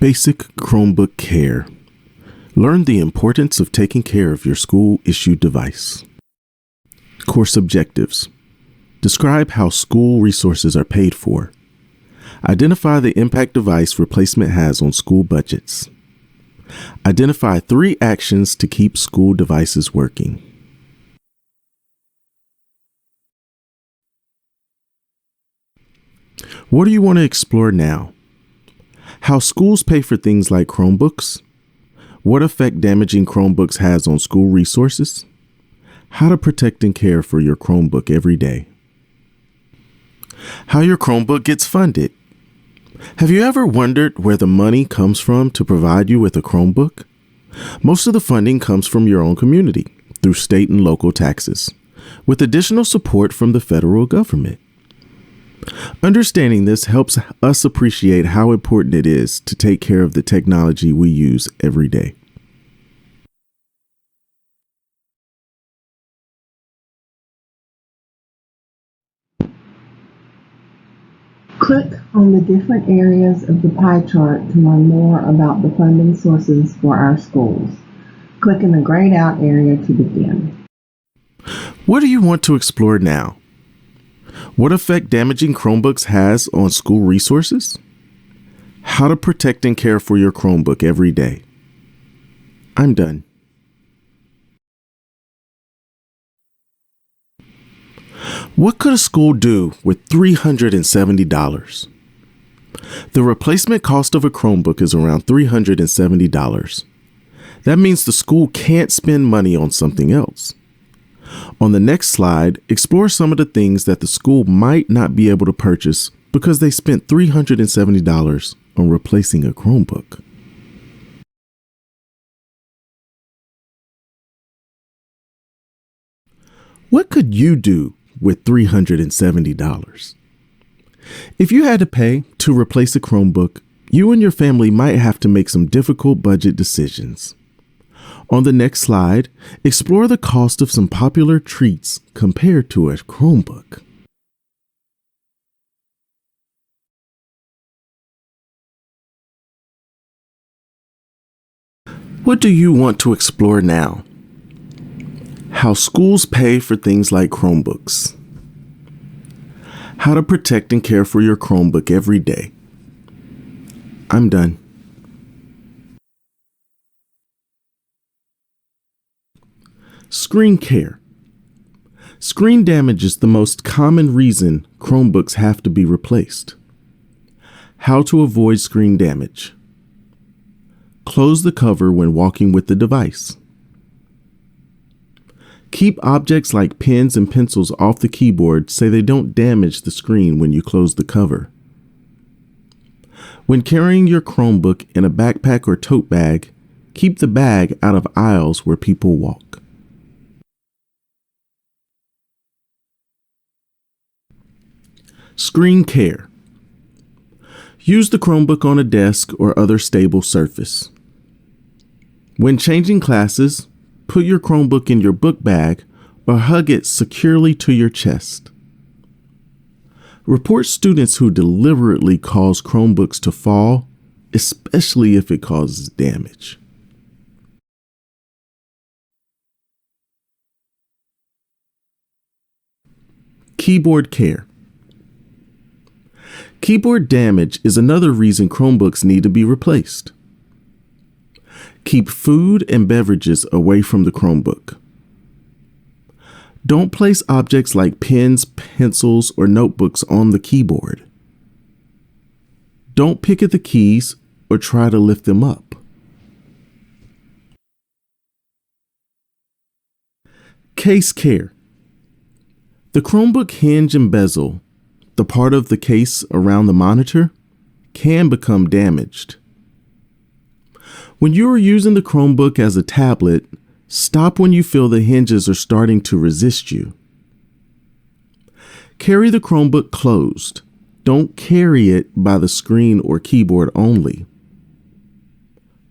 Basic Chromebook Care. Learn the importance of taking care of your school-issued device. Course objectives. Describe how school resources are paid for. Identify the impact device replacement has on school budgets. Identify 3 actions to keep school devices working. What do you want to explore now? How schools pay for things like Chromebooks? What effect damaging Chromebooks has on school resources? How to protect and care for your Chromebook every day. How your Chromebook gets funded. Have you ever wondered where the money comes from to provide you with a Chromebook? Most of the funding comes from your own community through state and local taxes, with additional support from the federal government. Understanding this helps us appreciate how important it is to take care of the technology we use every day. Click on the different areas of the pie chart to learn more about the funding sources for our schools. Click in the grayed out area to begin. What do you want to explore now? What effect damaging Chromebooks has on school resources? How to protect and care for your Chromebook every day. I'm done. What could a school do with $370? The replacement cost of a Chromebook is around $370. That means the school can't spend money on something else. On the next slide, explore some of the things that the school might not be able to purchase because they spent $370 on replacing a Chromebook. What could you do with $370? If you had to pay to replace a Chromebook, you and your family might have to make some difficult budget decisions. On the next slide, explore the cost of some popular treats compared to a Chromebook. What do you want to explore now? How schools pay for things like Chromebooks. How to protect and care for your Chromebook every day. I'm done. Screen care. Screen damage is the most common reason Chromebooks have to be replaced. How to avoid screen damage. Close the cover when walking with the device. Keep objects like pens and pencils off the keyboard so they don't damage the screen when you close the cover. When carrying your Chromebook in a backpack or tote bag, keep the bag out of aisles where people walk. Screen care. Use the Chromebook on a desk or other stable surface. When changing classes, put your Chromebook in your book bag or hug it securely to your chest. Report students who deliberately cause Chromebooks to fall, especially if it causes damage. Keyboard care. Keyboard damage is another reason Chromebooks need to be replaced. Keep food and beverages away from the Chromebook. Don't place objects like pens, pencils, or notebooks on the keyboard. Don't pick at the keys or try to lift them up. Case care. The Chromebook hinge and bezel, the part of the case around the monitor, can become damaged. When you are using the Chromebook as a tablet, stop when you feel the hinges are starting to resist you. Carry the Chromebook closed. Don't carry it by the screen or keyboard only.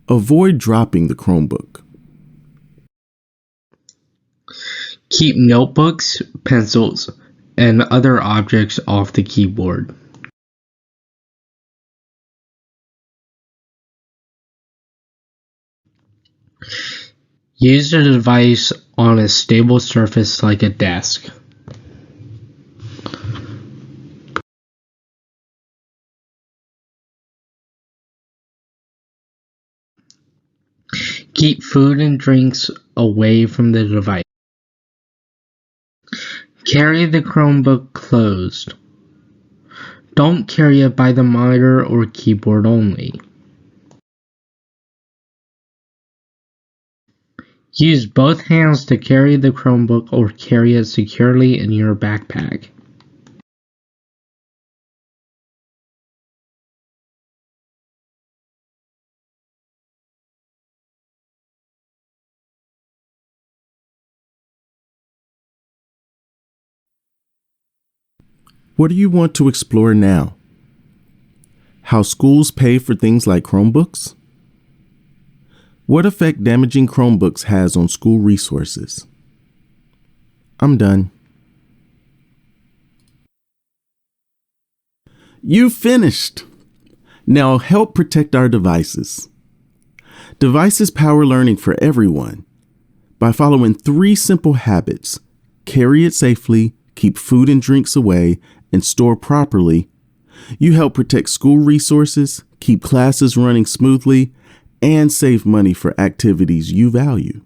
Avoid dropping the Chromebook. Keep notebooks, pencils, and other objects off the keyboard. Use the device on a stable surface like a desk. Keep food and drinks away from the device. Carry the Chromebook closed. Don't carry it by the monitor or keyboard only. Use both hands to carry the Chromebook or carry it securely in your backpack. What do you want to explore now? How schools pay for things like Chromebooks? What effect damaging Chromebooks has on school resources? I'm done. You finished! Now help protect our devices. Devices power learning for everyone. By following 3 simple habits: carry it safely, keep food and drinks away, and store properly, you help protect school resources, keep classes running smoothly, and save money for activities you value.